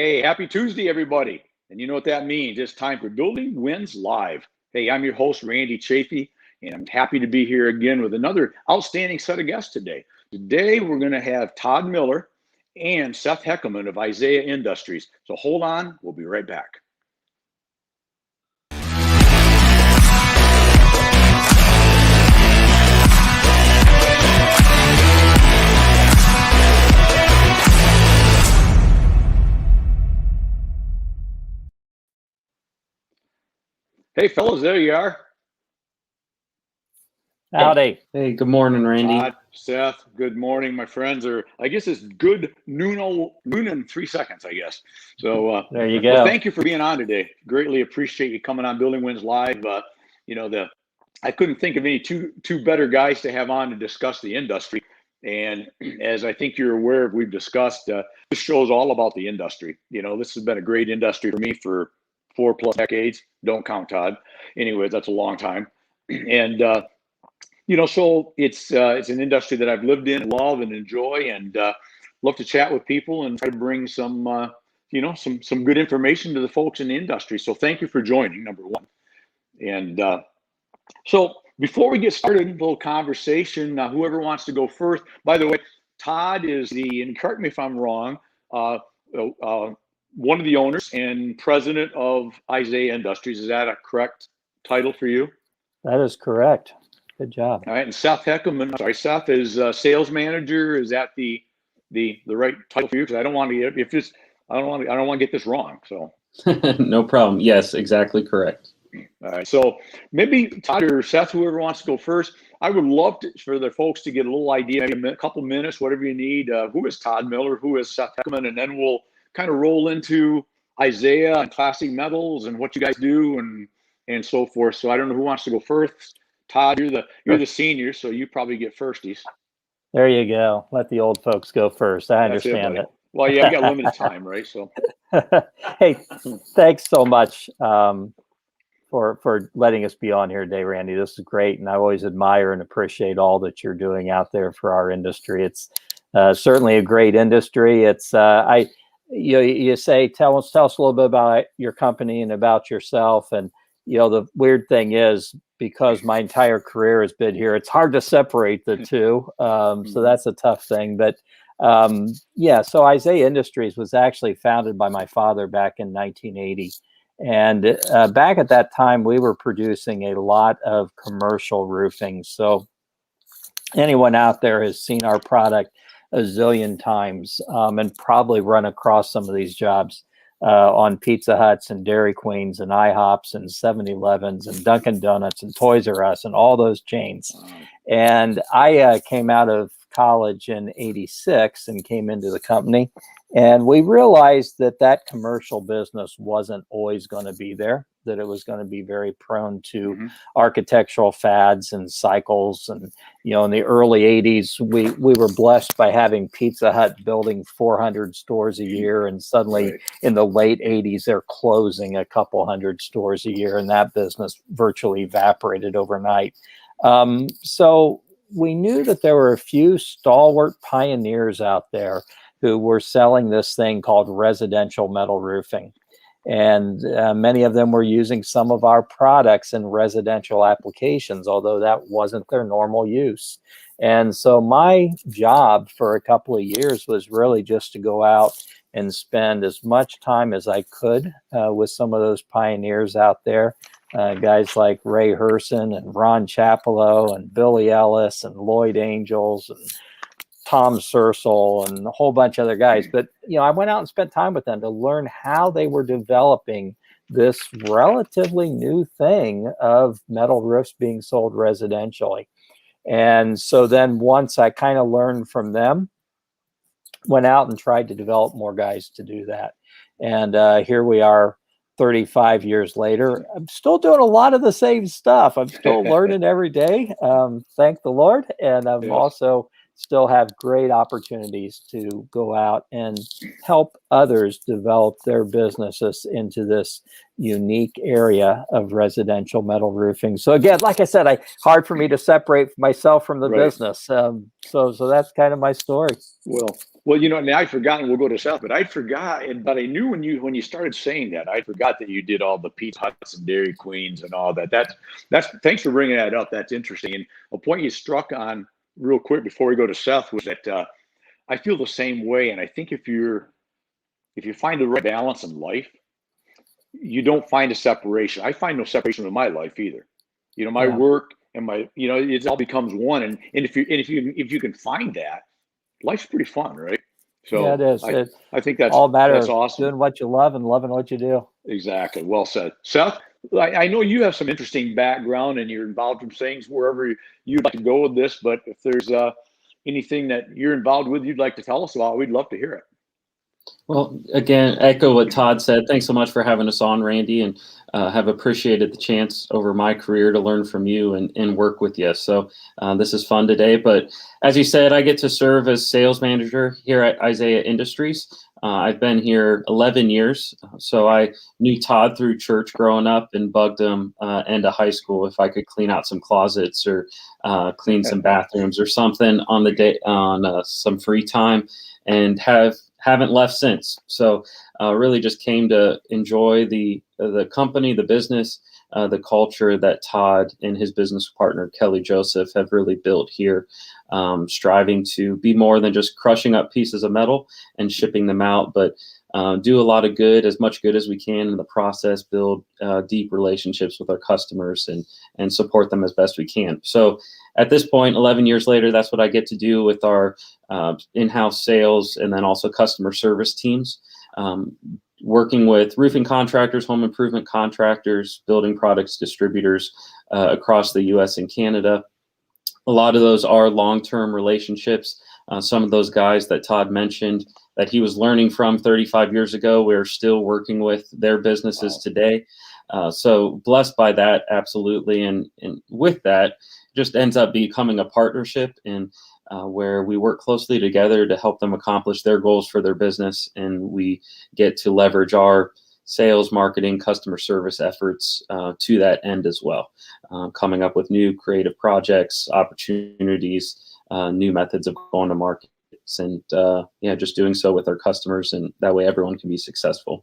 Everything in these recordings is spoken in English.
Hey, happy Tuesday, everybody. And you know what that means. It's time for Building Wins Live. Hey, I'm your host, Randy Chafee, and I'm happy to be here again with another outstanding set of guests today. Today, we're going to have Todd Miller and Seth Heckaman of Isaiah Industries. So hold on, we'll be right back. Hey, fellas, there you are. Howdy. Hey, good morning, Randy. Todd, Seth, good morning, my friends. Or I guess it's good noon and 3 seconds, I guess. So there you go. Well, thank you for being on today. Greatly appreciate you coming on Building Wins Live. I couldn't think of any two better guys to have on to discuss the industry. And as I think you're aware, we've discussed, this show's all about the industry. This has been a great industry for me for 4+ decades. Don't count Todd. Anyways, that's a long time. And, so it's an industry that I've lived in, love and enjoy, and love to chat with people and try to bring some good information to the folks in the industry. So thank you for joining, number one. And so before we get started, a little conversation, whoever wants to go first. By the way, Todd is and correct me if I'm wrong, one of the owners and president of Isaiah Industries. Is that a correct title for you? That is correct. Good job. All right, and Seth Heckaman. Sorry, Seth is sales manager. Is that the right title for you? Because I don't want to get this wrong. So no problem. Yes, exactly correct. All right. So maybe Todd or Seth, whoever wants to go first. I would love for the folks to get a little idea, a couple minutes, whatever you need. Who is Todd Miller? Who is Seth Heckaman? And then we'll kind of roll into Isaiah and classic metals and what you guys do and so forth. So I don't know who wants to go first. Todd, you're the senior, so you probably get firsties. There you go. Let the old folks go first. I understand it. Well, yeah, I've got limited time, right? So, hey, thanks so much for letting us be on here today, Randy. This is great, and I always admire and appreciate all that you're doing out there for our industry. It's certainly a great industry. It's you say tell us a little bit about your company and about yourself, and the weird thing is, because my entire career has been here, it's hard to separate the two. So that's a tough thing. But so Isaiah Industries was actually founded by my father back in 1980. And back at that time, we were producing a lot of commercial roofing. So anyone out there has seen our product a zillion times and probably run across some of these jobs on Pizza Huts and Dairy Queens and IHOPs and 7-Elevens and Dunkin' Donuts and Toys R Us and all those chains. And I came out of college in '86 and came into the company. And we realized that commercial business wasn't always going to be there, that it was going to be very prone to architectural fads and cycles. And, in the early 80s, we were blessed by having Pizza Hut building 400 stores a year. And suddenly in the late 80s, they're closing a couple hundred stores a year. And that business virtually evaporated overnight. So we knew that there were a few stalwart pioneers out there who were selling this thing called residential metal roofing. And many of them were using some of our products in residential applications, although that wasn't their normal use. And so my job for a couple of years was really just to go out and spend as much time as I could with some of those pioneers out there. Guys like Ray Herson and Ron Chapello and Billy Ellis and Lloyd Angels and Tom Sersel and a whole bunch of other guys. But, I went out and spent time with them to learn how they were developing this relatively new thing of metal roofs being sold residentially. And so then once I kind of learned from them, went out and tried to develop more guys to do that. And here we are 35 years later. I'm still doing a lot of the same stuff. I'm still learning every day. Thank the Lord. And I'm also still have great opportunities to go out and help others develop their businesses into this unique area of residential metal roofing. So again, like I said, hard for me to separate myself from the business. So that's kind of my story. Well, Well, and I'd forgotten. We'll go to Seth, but I forgot. But I knew when you started saying that, I forgot that you did all the Pizza Huts and Dairy Queens and all that. That's thanks for bringing that up. That's interesting. And a point you struck on real quick before we go to Seth was that I feel the same way. And I think if you find the right balance in life, you don't find a separation. I find no separation in my life either. My work and my it all becomes one. And if you can find that, life's pretty fun, right? So yeah, it is. I think that's all matter that's of awesome. doing what you love and loving what you do. Exactly. Well said. Seth, I know you have some interesting background and you're involved in things wherever you'd like to go with this, but if there's anything that you're involved with you'd like to tell us about, we'd love to hear it. Well, again, echo what Todd said. Thanks so much for having us on, Randy, and have appreciated the chance over my career to learn from you and work with you. So this is fun today. But as you said, I get to serve as sales manager here at Isaiah Industries. I've been here 11 years. So I knew Todd through church growing up and bugged him into high school if I could clean out some closets or clean some bathrooms or something on the day on some free time, and haven't left since. So really just came to enjoy the company, the business, the culture that Todd and his business partner, Kelly Joseph, have really built here, striving to be more than just crushing up pieces of metal and shipping them out, but do a lot of good, as much good as we can in the process, build deep relationships with our customers and support them as best we can. So at this point, 11 years later, that's what I get to do with our in-house sales and then also customer service teams, working with roofing contractors, home improvement contractors, building products distributors across the U.S. and Canada. A lot of those are long-term relationships. Some of those guys that Todd mentioned that he was learning from 35 years ago, we're still working with their businesses today. So blessed by that, absolutely. And with that, just ends up becoming a partnership and where we work closely together to help them accomplish their goals for their business. And we get to leverage our sales, marketing, customer service efforts to that end as well, coming up with new creative projects, opportunities, new methods of going to market. And just doing so with our customers, and that way everyone can be successful.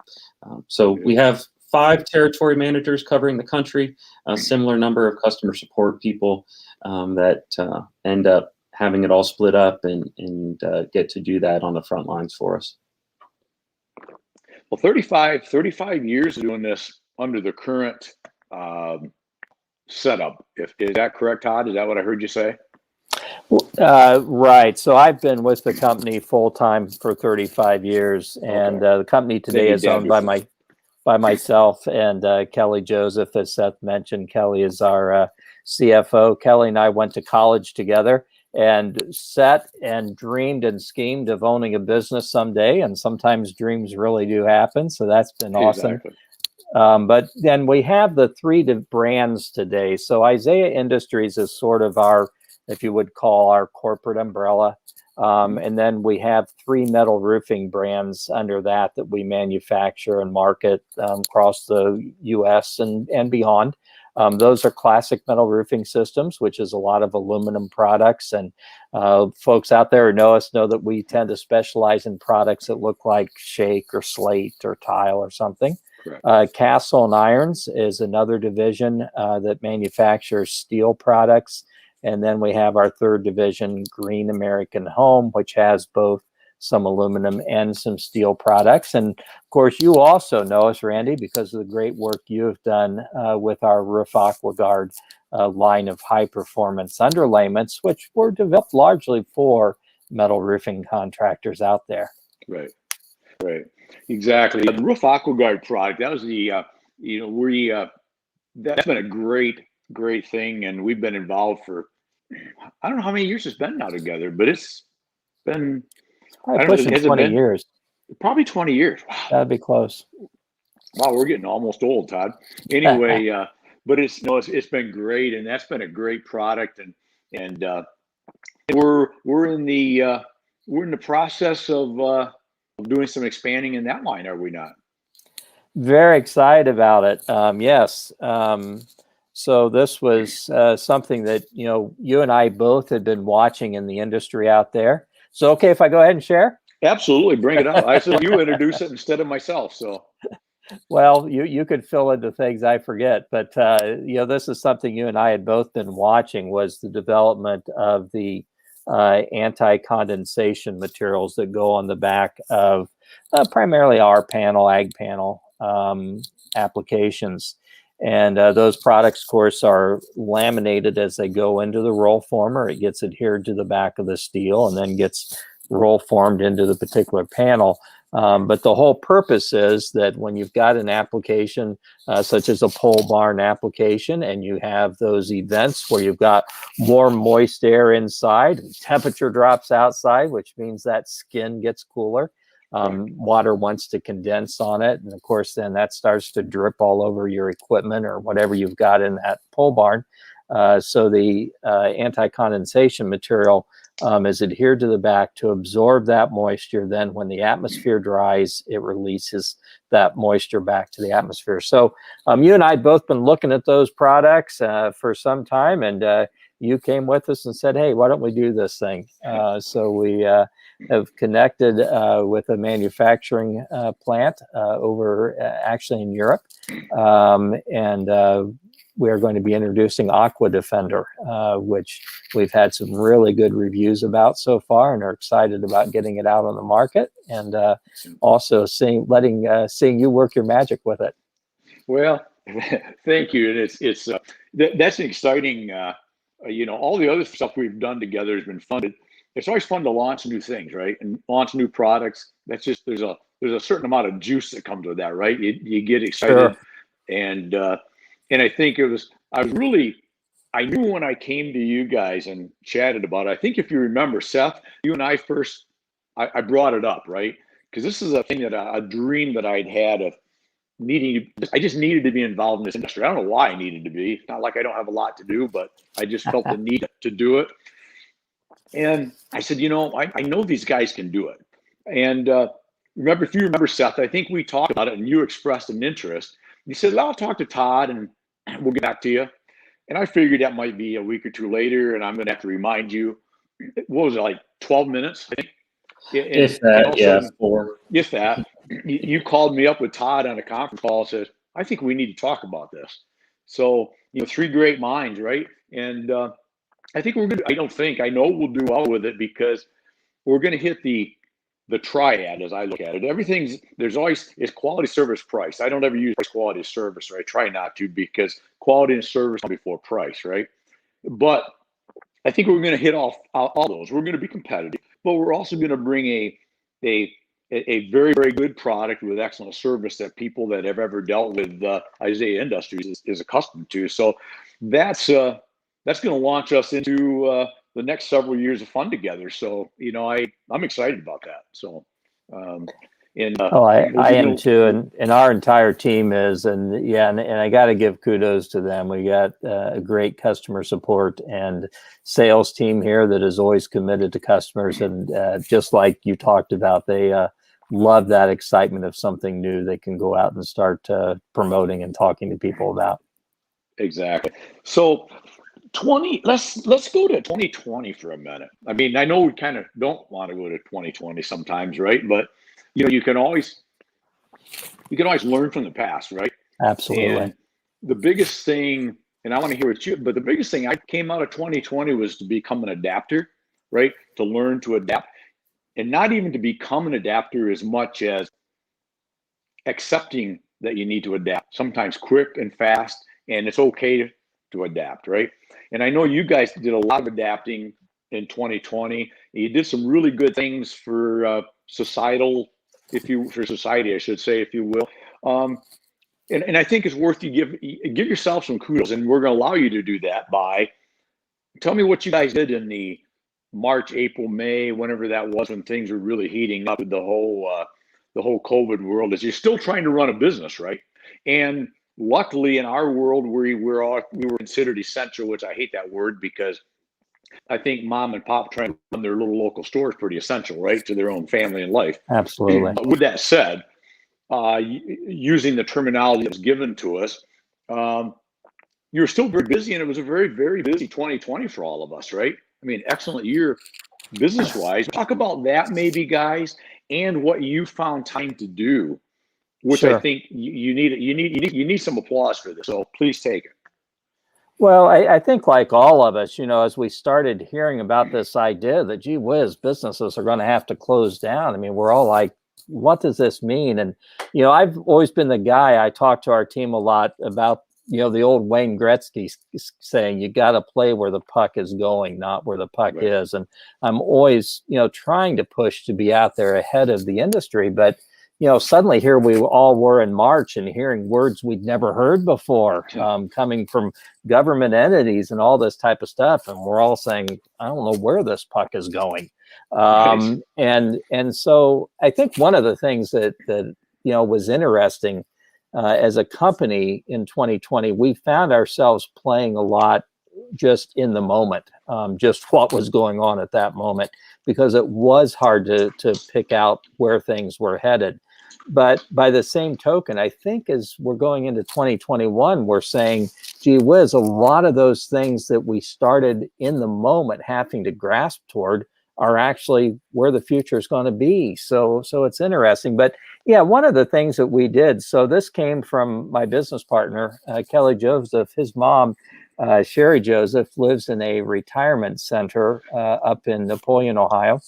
So we have 5 territory managers covering the country, a similar number of customer support people that end up having it all split up and get to do that on the front lines for us. Well, 35 years of doing this under the current setup. Is that correct, Todd? Is that what I heard you say? Right. So I've been with the company full time for 35 years, and the company today is owned by myself and Kelly Joseph, as Seth mentioned. Kelly is our CFO. Kelly and I went to college together and set and dreamed and schemed of owning a business someday, and sometimes dreams really do happen. So that's been awesome. Exactly. But then we have the 3 brands today. So Isaiah Industries is sort of our, if you would call, our corporate umbrella. And then we have 3 metal roofing brands under that we manufacture and market across the U.S. and beyond. Those are classic metal roofing systems, which is a lot of aluminum products. And folks out there who know us know that we tend to specialize in products that look like shake or slate or tile or something. Castle and Irons is another division that manufactures steel products. And then we have our 3rd division, Green American Home, which has both some aluminum and some steel products. And of course, you also know us, Randy, because of the great work you have done with our Roof AquaGuard line of high performance underlayments, which were developed largely for metal roofing contractors out there. Right. Exactly. The Roof AquaGuard product, that was that's been a great thing. And we've been involved for, I don't know how many years it's been now together, but it's been pushing 20 years. Probably 20 years. Wow. That'd be close. Wow, we're getting almost old, Todd. Anyway, but it's been great, and that's been a great product, and we're in the process of doing some expanding in that line, are we not? Very excited about it. Yes. So this was something that you and I both had been watching in the industry out there. So okay, if I go ahead and share. Absolutely, bring it up. I said you introduce it instead of myself. So, Well, you could fill in the things I forget, but this is something you and I had both been watching, was the development of the anti-condensation materials that go on the back of primarily our panel, ag panel applications. And those products, of course, are laminated as they go into the roll former. It gets adhered to the back of the steel and then gets roll formed into the particular panel. But the whole purpose is that when you've got an application such as a pole barn application, and you have those events where you've got more moist air inside, and temperature drops outside, which means that skin gets cooler. Water wants to condense on it. And of course, then that starts to drip all over your equipment or whatever you've got in that pole barn. So the anti-condensation material is adhered to the back to absorb that moisture. Then when the atmosphere dries, it releases that moisture back to the atmosphere. So you and I had both been looking at those products for some time, and you came with us and said, hey, why don't we do this thing? So we have connected with a manufacturing plant over actually in Europe. And we are going to be introducing Aqua Defender, which we've had some really good reviews about so far, and are excited about getting it out on the market, and also seeing you work your magic with it. Well, thank you. And that's an exciting. All the other stuff we've done together has been fun. It's always fun to launch new things, right? And launch new products. That's just there's a certain amount of juice that comes with that, right? You get excited, sure. And I think I knew when I came to you guys and chatted about it. I think if you remember, Seth, you and I first, I brought it up, right? Because this is a thing a dream that I'd had of I just needed to be involved in this industry. I don't know why I needed to be. It's not like I don't have a lot to do, but I just felt the need to do it. And I said, I know these guys can do it. And if you remember, Seth, I think we talked about it and you expressed an interest. You said, well, I'll talk to Todd and we'll get back to you. And I figured that might be a week or two later, and I'm going to have to remind you. What was it, like 12 minutes, I think? If that, yeah, 4. If that. You called me up with Todd on a conference call and said, I think we need to talk about this. So, 3 great minds, right? And I think I know we'll do well with it, because we're going to hit the triad, as I look at it. There's always quality, service, price. I don't ever use quality of service, or I try not to, because quality and service come before price, right? But I think we're going to hit all those. We're going to be competitive, but we're also going to bring a very, very good product with excellent service that people that have ever dealt with Isaiah Industries is accustomed to. So that's going to launch us into the next several years of fun together. So, I'm excited about that. So, I am too, and our entire team is, and I got to give kudos to them. We got a great customer support and sales team here that is always committed to customers, and just like you talked about, they love that excitement of something new they can go out and start promoting and talking to people about. Exactly. So let's go to 2020 for a minute. I mean, I know we kind of don't want to go to 2020 sometimes, right? But you can always learn from the past, right? Absolutely. And the biggest thing, and I want to hear what but the biggest thing I came out of 2020 was to become an adapter, right? To learn to adapt, and not even to become an adapter as much as accepting that you need to adapt, sometimes quick and fast, and it's okay to adapt, right? And I know you guys did a lot of adapting in 2020. You did some really good things for society, I should say, if you will. And I think it's worth you give yourself some kudos, and we're going to allow you to do that by tell me what you guys did in the March, April, May, whenever that was, when things were really heating up with the whole COVID world, as you're still trying to run a business, right? And luckily in our world, we were considered essential, which I hate that word, because I think mom and pop trying to run their little local store is pretty essential, right, to their own family and life. Absolutely. But with that said, using the terminology that was given to us, you were still very busy, and it was a very, very busy 2020 for all of us, right? I mean, excellent year business wise. Talk about that, maybe, guys, and what you found time to do, which Sure. I think you need some applause for this. So please take it. Well, I think like all of us, as we started hearing about this idea that, gee whiz, businesses are going to have to close down. I mean, we're all like, what does this mean? And, I've always been the guy, I talk to our team a lot about, the old Wayne Gretzky saying, you got to play where the puck is going, not where the puck Right. is. And I'm always, trying to push to be out there ahead of the industry. But suddenly here we all were in March and hearing words we'd never heard before, coming from government entities and all this type of stuff. And we're all saying, I don't know where this puck is going. Right. And so I think one of the things that was interesting as a company in 2020, we found ourselves playing a lot just in the moment, just what was going on at that moment, because it was hard to pick out where things were headed. But by the same token, I think as we're going into 2021, we're saying, gee whiz, a lot of those things that we started in the moment having to grasp toward are actually where the future is going to be. So it's interesting. But yeah, one of the things that we did, so this came from my business partner, Kelly Joseph. His mom, Sherry Joseph, lives in a retirement center up in Napoleon, Ohio.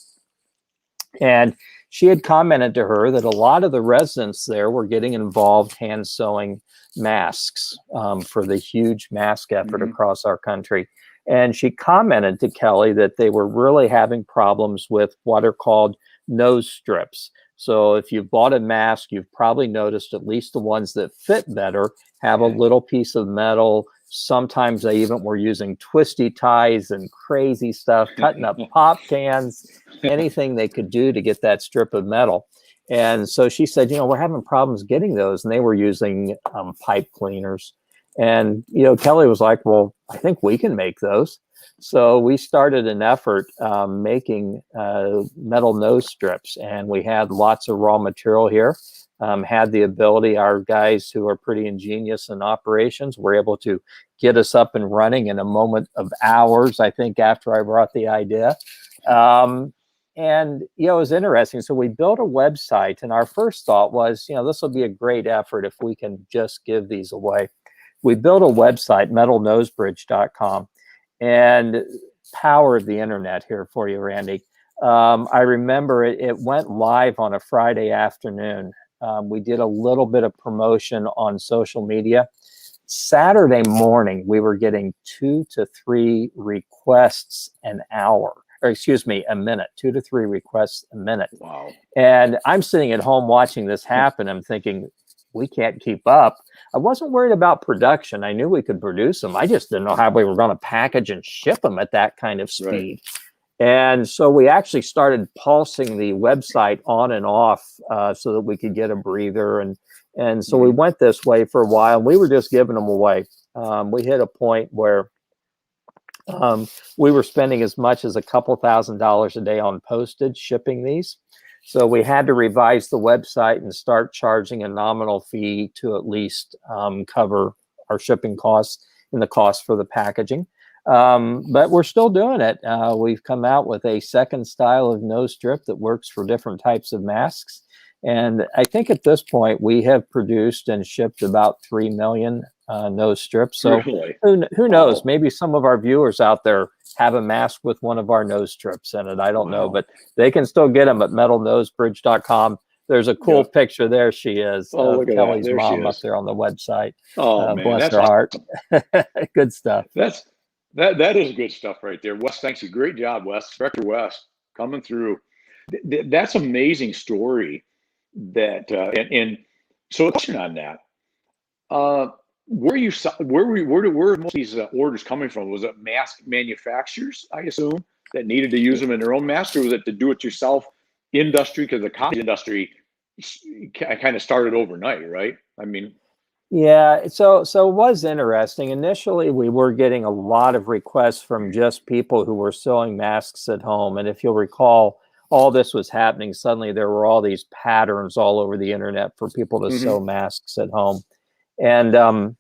And she had commented to her that a lot of the residents there were getting involved hand sewing masks for the huge mask effort across our country. And she commented to Kelly that they were really having problems with what are called nose strips. So if you've bought a mask, you've probably noticed at least the ones that fit better have a little piece of metal. Sometimes they even were using twisty ties and crazy stuff, cutting up pop cans, anything they could do to get that strip of metal. And so she said, we're having problems getting those. And they were using pipe cleaners. And, Kelly was like, well, I think we can make those. So we started an effort making metal nose strips, and we had lots of raw material here. Had the ability, our guys who are pretty ingenious in operations were able to get us up and running in a moment of hours, I think, after I brought the idea. And, it was interesting. So we built a website, and our first thought was, this will be a great effort if we can just give these away. We built a website, metalnosebridge.com, and powered the internet here for you, Randy. I remember it went live on a Friday afternoon. We did a little bit of promotion on social media. Saturday morning, we were getting 2 to 3 requests an hour, or excuse me, a minute, 2 to 3 requests a minute. Wow. And I'm sitting at home watching this happen. I'm thinking, we can't keep up. I wasn't worried about production. I knew we could produce them. I just didn't know how we were going to package and ship them at that kind of speed. Right. And so we actually started pulsing the website on and off so that we could get a breather. And so we went this way for a while. We were just giving them away. We hit a point where we were spending as much as a couple $1,000s a day on postage shipping these. So we had to revise the website and start charging a nominal fee to at least cover our shipping costs and the cost for the packaging. But we're still doing it. We've come out with a second style of nose strip that works for different types of masks. And I think at this point, we have produced and shipped about 3 million nose strips. So really? who knows? Maybe some of our viewers out there have a mask with one of our nose strips in it. I don't know, but they can still get them at metalnosebridge.com. There's a cool picture there. She is. Look at Kelly's there mom up there on the website. Oh, man. Bless That's her heart. awesome. Good stuff. That is good stuff right there. Wes, thanks you. Great job, Wes. Director Wes coming through. That's amazing story. That and so a question on that. Where were most of these orders coming from? Was it mask manufacturers, I assume, that needed to use them in their own masks, or was it the do-it-yourself industry? Because the cotton industry kind of started overnight, right? I mean, yeah. So it was interesting. Initially, we were getting a lot of requests from just people who were sewing masks at home, and if you'll recall, all this was happening. Suddenly, there were all these patterns all over the internet for people to sew masks at home. And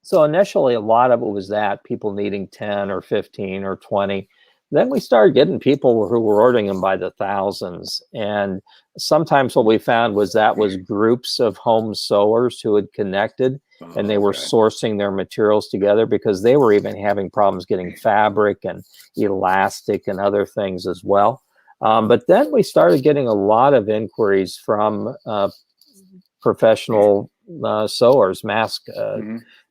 so initially, a lot of it was that people needing 10 or 15 or 20. then we started getting people who were ordering them by the thousands. And sometimes what we found was that was groups of home sewers who had connected, and they were sourcing their materials together, because they were even having problems getting fabric and elastic and other things as well. But then we started getting a lot of inquiries from professional sewers,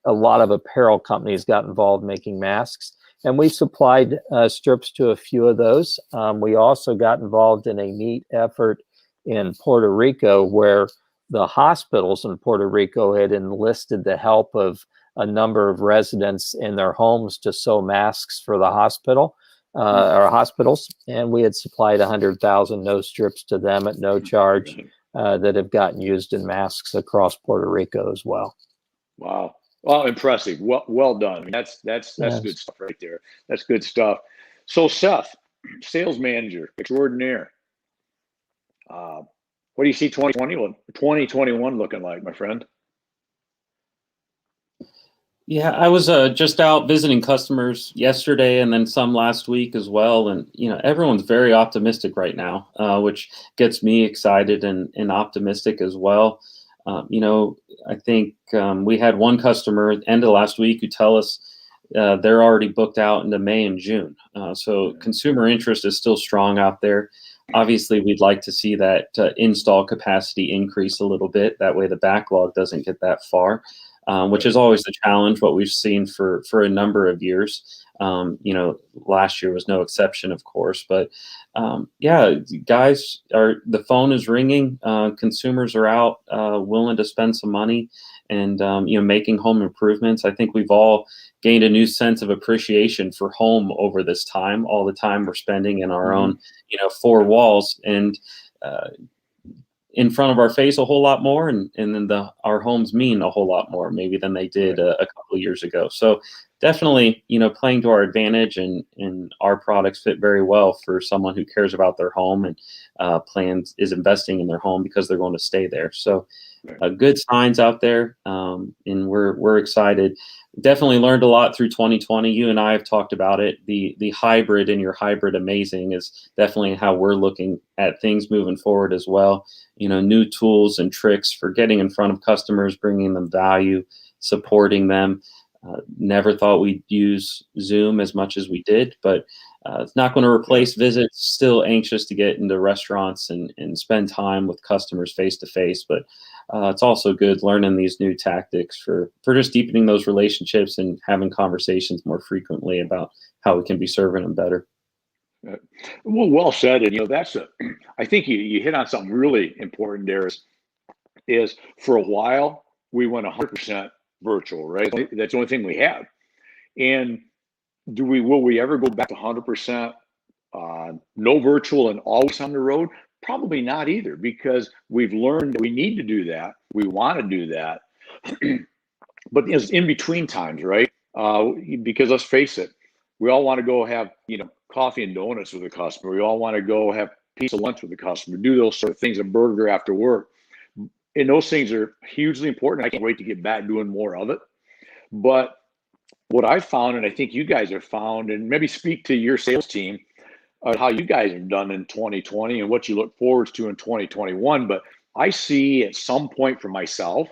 a lot of apparel companies got involved making masks. And we supplied strips to a few of those. We also got involved in a neat effort in Puerto Rico, where the hospitals in Puerto Rico had enlisted the help of a number of residents in their homes to sew masks for the hospital or hospitals. And we had supplied 100,000 nose strips to them at no charge that have gotten used in masks across Puerto Rico as well. Wow. Well, impressive. Well done. I mean, that's Yes. good stuff right there. That's good stuff. So Seth, sales manager extraordinaire. What do you see 2021 looking like, my friend? Yeah, I was just out visiting customers yesterday and then some last week as well. And, everyone's very optimistic right now, which gets me excited and optimistic as well. I think we had one customer at the end of last week who tell us they're already booked out into May and June. So consumer interest is still strong out there. Obviously, we'd like to see that install capacity increase a little bit. That way the backlog doesn't get that far, which is always the challenge, what we've seen for a number of years. Last year was no exception, of course. But guys, the phone is ringing. Consumers are out willing to spend some money and making home improvements. I think we've all gained a new sense of appreciation for home over this time. All the time we're spending in our own four walls and in front of our face a whole lot more, and then our homes mean a whole lot more maybe than they did a couple of years ago. So definitely, playing to our advantage, and our products fit very well for someone who cares about their home and is investing in their home because they're going to stay there. So good signs out there, and we're excited. Definitely learned a lot through 2020. You and I have talked about it. The hybrid and your hybrid amazing is definitely how we're looking at things moving forward as well. New tools and tricks for getting in front of customers, bringing them value, supporting them. Never thought we'd use Zoom as much as we did, but it's not going to replace visits. Still anxious to get into restaurants and spend time with customers face to face, but it's also good learning these new tactics for just deepening those relationships and having conversations more frequently about how we can be serving them better. Well said. And I think you hit on something really important there. Is for a while we went 100% virtual, right? That's the only thing we have. And will we ever go back to 100% no virtual and always on the road? Probably not either, because we've learned that we need to do that. We want to do that. But it's in between times, right? Because let's face it, we all want to go have, coffee and donuts with a customer. We all want to go have pizza lunch with the customer, do those sort of things, a burger after work. And those things are hugely important. I can't wait to get back doing more of it. But what I've found, and I think you guys have found, and maybe speak to your sales team, how you guys have done in 2020 and what you look forward to in 2021. But I see at some point for myself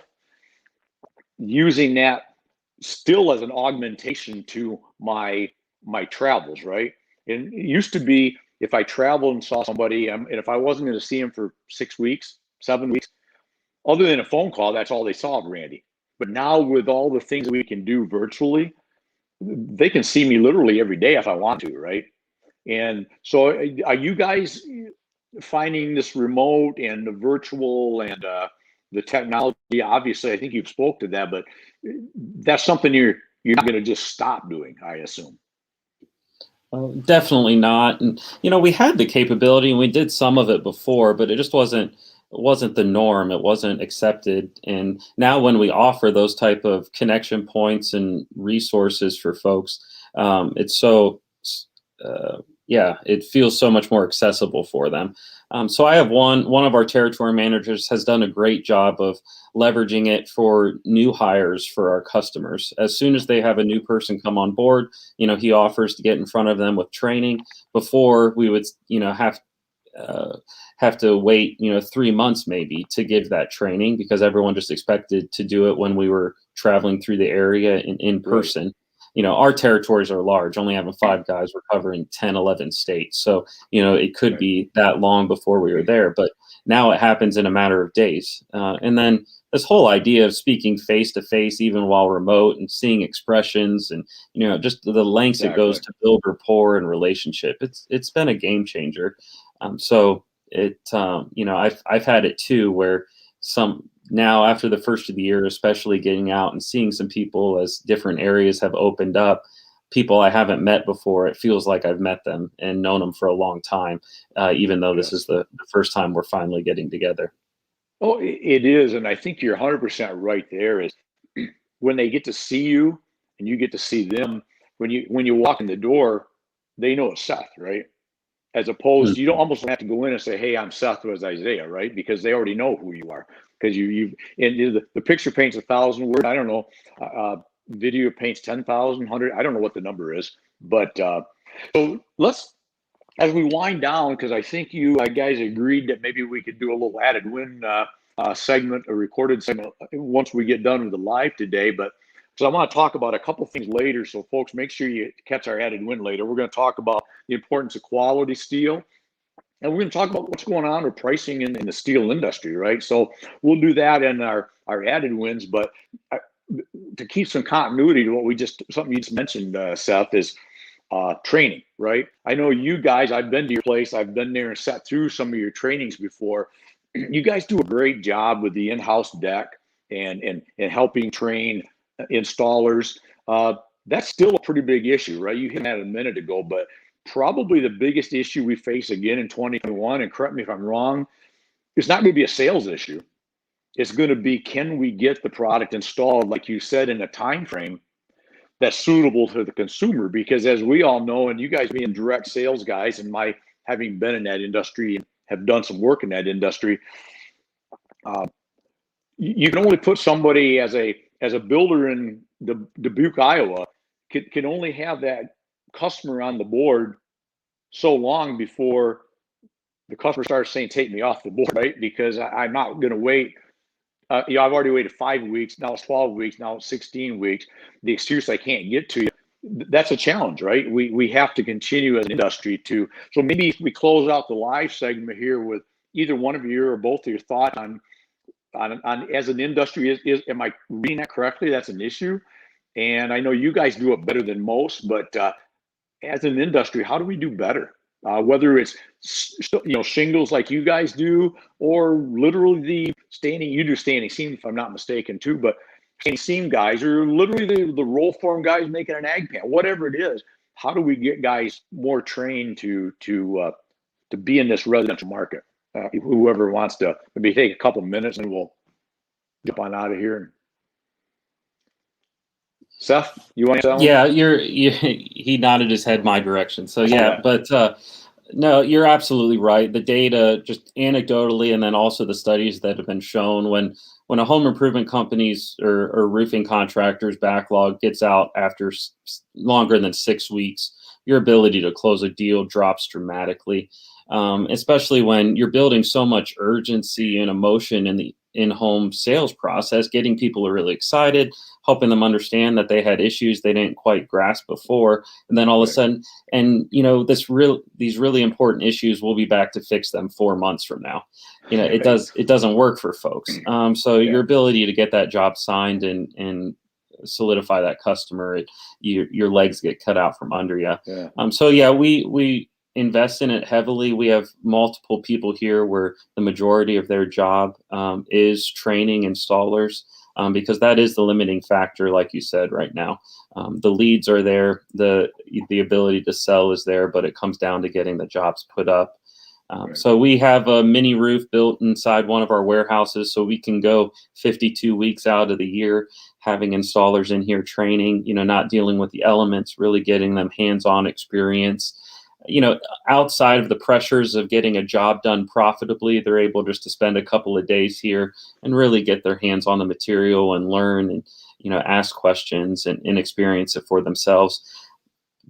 using that still as an augmentation to my travels, right? And it used to be if I traveled and saw somebody, and if I wasn't going to see him for 6 weeks, 7 weeks, other than a phone call, that's all they saw of Randy. But now with all the things we can do virtually, they can see me literally every day if I want to, right? And so are you guys finding this remote and the virtual and the technology? Obviously, I think you've spoke to that, but that's something you're not going to just stop doing, I assume. Definitely not. And, we had the capability and we did some of it before, but it just wasn't the norm. It wasn't accepted. And now when we offer those type of connection points and resources for folks, it's so, it feels so much more accessible for them. So I have one of our territory managers has done a great job of leveraging it for new hires for our customers. As soon as they have a new person come on board, he offers to get in front of them with training. Before we would, have to wait, 3 months maybe to give that training, because everyone just expected to do it when we were traveling through the area in person. Right. Our territories are large, only having 5 guys. We're covering 10, 11 states. So, it could right. be that long before we were there, but now it happens in a matter of days. And then this whole idea of speaking face to face, even while remote, and seeing expressions and, just the lengths exactly. It goes to build rapport and relationship. It's been a game changer. So I've had it too, where now after the first of the year, especially getting out and seeing some people as different areas have opened up, people I haven't met before, it feels like I've met them and known them for a long time, even though this is the first time we're finally getting together. Oh, it is. And I think you're 100% right there. Is when they get to see you and you get to see them, when you walk in the door, they know it's Seth, right? As opposed, you don't almost have to go in and say, "Hey, I'm Seth with Isaiah," right? Because they already know who you are. Because and the picture paints 1,000 words. I don't know. Video paints 10,000, 100. I don't know what the number is. But so let's, as we wind down, because I think you guys agreed that maybe we could do a little added win segment, a recorded segment, once we get done with the live today. But so I want to talk about a couple things later. So folks, make sure you catch our added win later. We're going to talk about the importance of quality steel. And we're going to talk about what's going on with pricing in the steel industry, right? So we'll do that in our added wins. But to keep some continuity to something you just mentioned, Seth, is training, right? I know you guys, I've been to your place. I've been there and sat through some of your trainings before. You guys do a great job with the in-house deck and helping train installers. That's still a pretty big issue, right? You hit that a minute ago, but probably the biggest issue we face again in 2021, and correct me if I'm wrong, it's not going to be a sales issue. It's going to be, can we get the product installed, like you said, in a time frame that's suitable to the consumer? Because as we all know, and you guys being direct sales guys, and my having been in that industry and have done some work in that industry, you can only put somebody as a builder in Dubuque, Iowa, can only have that customer on the board so long before the customer starts saying, "Take me off the board," right? Because I'm not going to wait. I've already waited 5 weeks. Now it's 12 weeks. Now it's 16 weeks. The excuse I can't get to you, that's a challenge, right? We have to continue as an industry to. So maybe if we close out the live segment here with either one of you or both of your thoughts on as an industry, am I reading that correctly? That's an issue. And I know you guys do it better than most, but as an industry, how do we do better? Whether it's shingles like you guys do, or literally you do standing seam, if I'm not mistaken, too. But standing seam guys, or literally the roll form guys making an ag pan, whatever it is. How do we get guys more trained to be in this residential market? Whoever wants to maybe take a couple minutes, and we'll jump on out of here. Seth, you want to tell him? Yeah, he nodded his head my direction. So yeah, but no, you're absolutely right. The data, just anecdotally, and then also the studies that have been shown, when a home improvement company's or roofing contractor's backlog gets out after longer than 6 weeks, your ability to close a deal drops dramatically. Especially when you're building so much urgency and emotion in the in-home sales process, getting people really excited, helping them understand that they had issues they didn't quite grasp before, and then all of a sudden, and these really important issues, we'll be back to fix them 4 months from now. It doesn't work for folks. So your ability to get that job signed and solidify that customer, your legs get cut out from under you. So yeah, we invest in it heavily. We have multiple people here where the majority of their job is training installers, because that is the limiting factor, like you said, right now. The leads are there, the ability to sell is there, but it comes down to getting the jobs put up. So we have a mini roof built inside one of our warehouses, so we can go 52 weeks out of the year having installers in here training, not dealing with the elements, really getting them hands-on experience. outside of the pressures of getting a job done profitably, they're able just to spend a couple of days here and really get their hands on the material and learn and, ask questions and experience it for themselves.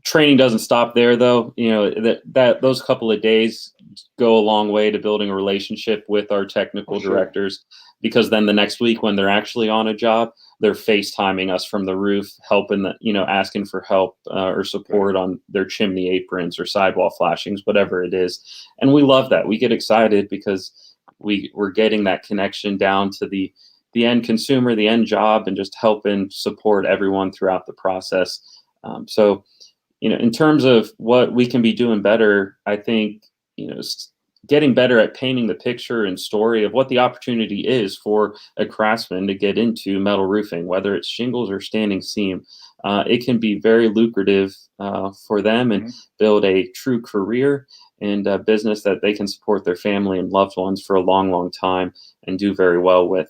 Training doesn't stop there, though. That those couple of days go a long way to building a relationship with our technical directors, because then the next week when they're actually on a job, they're FaceTiming us from the roof, helping asking for help or support on their chimney aprons or sidewall flashings, whatever it is. And we love that. We get excited because we're getting that connection down to the end consumer, the end job, and just helping support everyone throughout the process. So in terms of what we can be doing better, I think, getting better at painting the picture and story of what the opportunity is for a craftsman to get into metal roofing, whether it's shingles or standing seam. It can be very lucrative for them and build a true career and a business that they can support their family and loved ones for a long, long time and do very well with.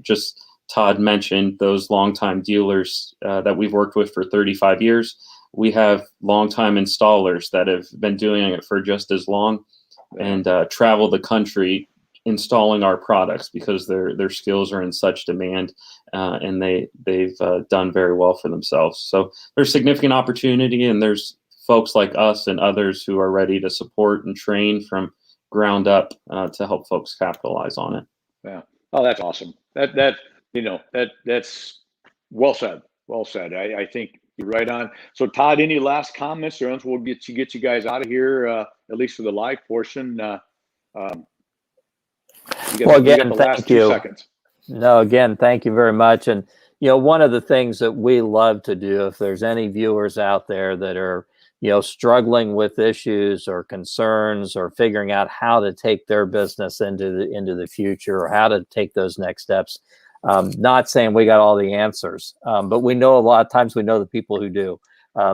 Just Todd mentioned those longtime dealers that we've worked with for 35 years. We have longtime installers that have been doing it for just as long and travel the country installing our products because their skills are in such demand and they've done very well for themselves. So there's significant opportunity, and there's folks like us and others who are ready to support and train from ground up to help folks capitalize on it. Yeah. Oh, that's awesome. That's well said. Well said. I think you're right on. So Todd, any last comments, or else we'll get you guys out of here, at least for the live portion. Well, again, thank you. Seconds. No, again, thank you very much. And, one of the things that we love to do, if there's any viewers out there that are, struggling with issues or concerns or figuring out how to take their business into the future or how to take those next steps, not saying we got all the answers, but we know a lot of times we know the people who do.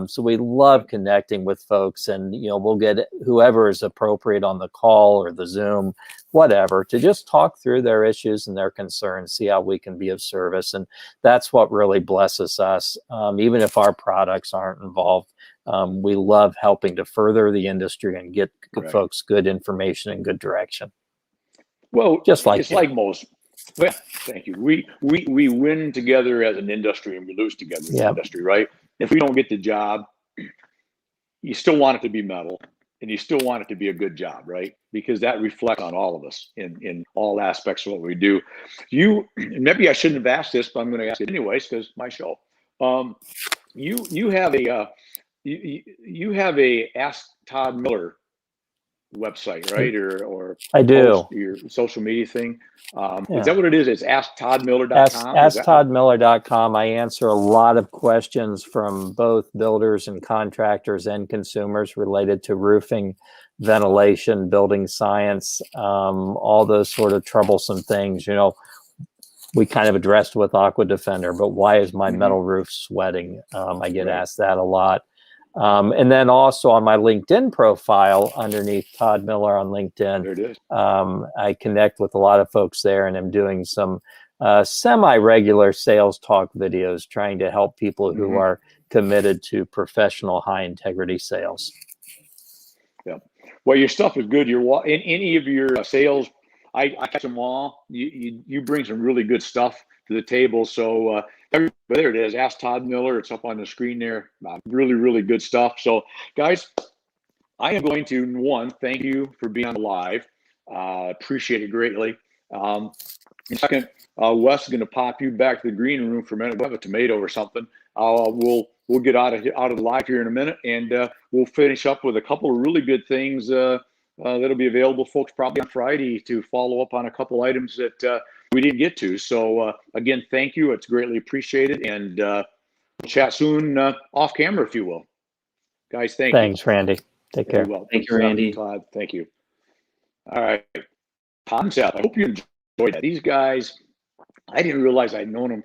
So we love connecting with folks, and we'll get whoever is appropriate on the call or the Zoom, whatever, to just talk through their issues and their concerns, see how we can be of service. And that's what really blesses us. Even if our products aren't involved, we love helping to further the industry and get folks good information and good direction. Well, just like it's like most. Well, thank you. We win together as an industry, and we lose together as an industry, right? If we don't get the job, you still want it to be metal, and you still want it to be a good job, right? Because that reflects on all of us in all aspects of what we do. Maybe I shouldn't have asked this, but I'm going to ask it anyways because my show. You have a Ask Todd Miller website, right? Or I do. Your social media thing. Is that what it is? It's AskToddMiller.com? AskToddMiller.com. I answer a lot of questions from both builders and contractors and consumers related to roofing, ventilation, building science, all those sort of troublesome things. We kind of addressed with Aqua Defender, but why is my metal roof sweating? I get asked that a lot. And then also on my LinkedIn profile underneath Todd Miller on LinkedIn, there it is. I connect with a lot of folks there, and I'm doing some semi-regular sales talk videos trying to help people who are committed to professional high integrity sales. Yeah. Well, your stuff is good. In any of your sales, I catch them all. You bring some really good stuff to the table. So there it is. Ask Todd Miller. It's up on the screen there. Really, really good stuff. So, guys, I am going to, thank you for being on the live. Appreciate it greatly. Second, Wes is going to pop you back to the green room for a minute. We'll have a tomato or something. We'll get out of the live here in a minute, and we'll finish up with a couple of really good things that'll be available, folks, probably on Friday to follow up on a couple items that we didn't get to. So again, thank you. It's greatly appreciated, and we'll chat soon off camera, if you will. Guys, thanks, Randy. Take care. Well. Thank you, Randy. Todd, thank you. All right. Todd and Seth, I hope you enjoyed that. These guys, I didn't realize I'd known them,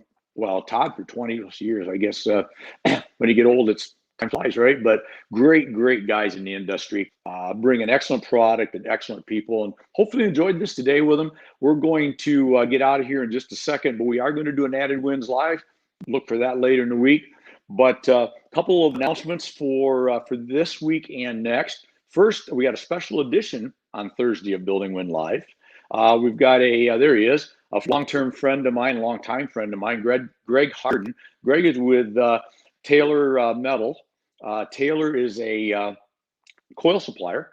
Todd for 20 years. I guess when you get old, it's time flies, right? But great guys in the industry, bring an excellent product and excellent people, and hopefully enjoyed this today with them. We're going to get out of here in just a second, but we are going to do an Added Wins Live. Look for that later in the week. But a couple of announcements for this week and next. First, we got a special edition on Thursday of Building Wind Live. We've got there he is, a long-term friend of mine, long-time friend of mine, Greg Harden. Greg is with Taylor Metal. Taylor is a coil supplier,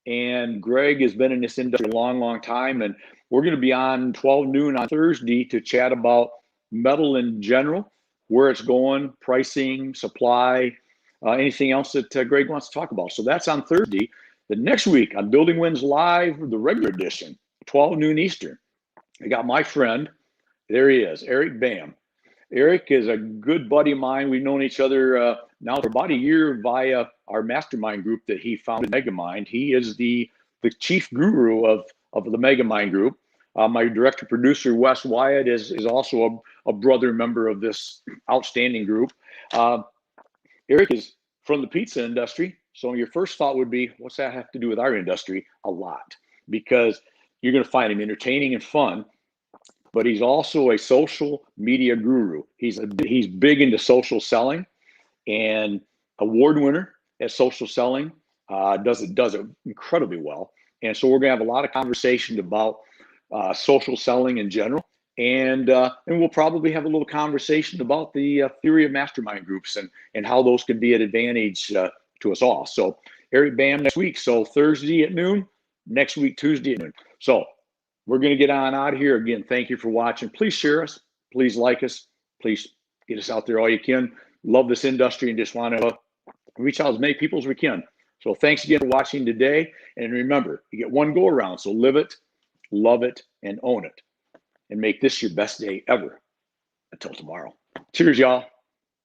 and Greg has been in this industry a long, long time, and we're going to be on 12 noon on Thursday to chat about metal in general, where it's going, pricing, supply, anything else that Greg wants to talk about. So that's on Thursday. The next week on Building Winds Live, the regular edition, 12 noon Eastern, I got my friend, there he is, Eric Bam. Eric is a good buddy of mine. We've known each other now for about a year via our mastermind group that he founded, Megamind. He is the chief guru of the Megamind group. My director producer, Wes Wyatt, is also a brother member of this outstanding group. Eric is from the pizza industry. So your first thought would be, what's that have to do with our industry? A lot, because you're going to find him entertaining and fun. But he's also a social media guru. He's big into social selling, and award winner at social selling. Does it incredibly well. And so we're gonna have a lot of conversation about social selling in general, and we'll probably have a little conversation about the theory of mastermind groups and how those could be an advantage to us all. So Eric Bam next week. So Thursday at noon. Next week Tuesday at noon. So we're going to get on out of here. Again, thank you for watching. Please share us. Please like us. Please get us out there all you can. Love this industry and just want to reach out as many people as we can. So thanks again for watching today. And remember, you get one go around. So live it, love it, and own it. And make this your best day ever. Until tomorrow. Cheers, y'all.